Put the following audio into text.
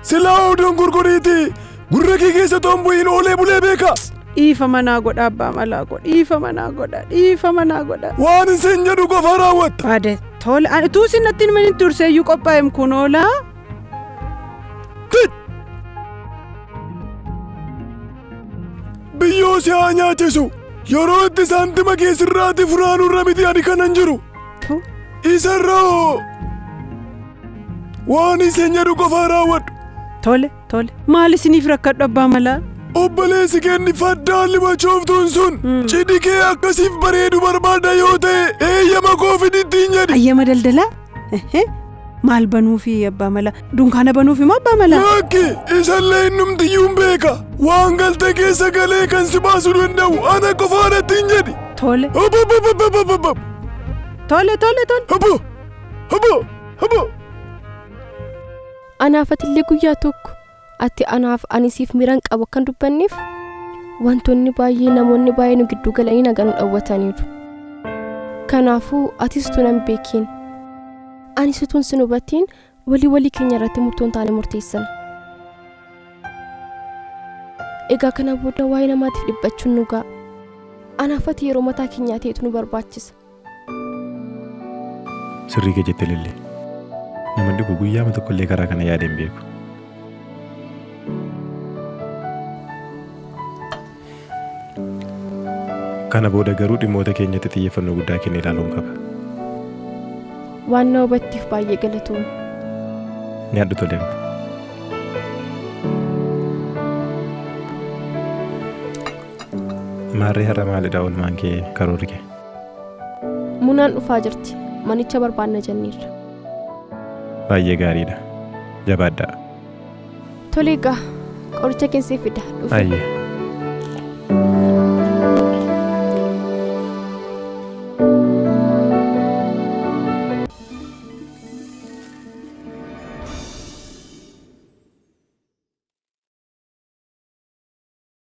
Silaa oduun gurguriiti. Gurra kee keessa tombu'iin oolee bulee beeka. Dhiifama naa godha abbaa malaa godha. Dhiifama naa godha. Dhiifama naa godha. Waan isin jedhu qofa raawwatta. Ade tole ani tuusin natti hin turseeyyuu qophaa'em kun oolaa. Biyyoo si haa nyaachisu. Yeroo itti saantima keessirraati furaanurra miti ani kanan jiru. Isarraa waan isin jedhu qofa raawwadhu. Tole maal isiniif rakkadhu abbaa malaa? Obboleessi kenni faddaan limachooftuun sun cidhi kee akkasiif bareedu barbaada yoo ta'e eeyyama koo fidittiin jedhi. Ayyama daldalaa? Maal banuufi abbaa malaa? Dunkaana banuufi moo abbaa malaa? Yakki isallee innumtiyyuun beeka. Waan galte keessa galee kan si baasuu danda'u ana qofaanattiin jedhi. Tole. Habo. Anaafatillee guyyaa tokko ati anaaf anisiif miran qabu kan dubbanneef wantoonni baay'ee namoonni baay'ee nu gidduu galanii nagaan dhawwataniiru. Kanaafuu atis tunan beekiin anis tun sin hubatiin walii keenya irratti murtoon taane murteessan. Egaa kana booda waa'ee namaatiif dhiphachuun nu ga'a. Anaafati yeroo mataa keenyaa ta'etu nu barbaachisa. Sirrii kee jette lillee. Namni dhibu guyyaa tokkollee karaa kana yaadeen beeku. Kana booda garuu dhimmoota keenyatti xiyyeeffannoo guddaa kennee ilaaluun qaba. Waan na hubattiif baay'ee galatoom. Nyaadhu toleen. Maarree har'a maalidha oolmaan kee karoorri kee? Munaan dhufaa jirti. Manicha barbaanna jenneerra. Baay'ee gaariidha. Jabaadhaa. Tole egaa qoricha keessee fida. Baay'ee.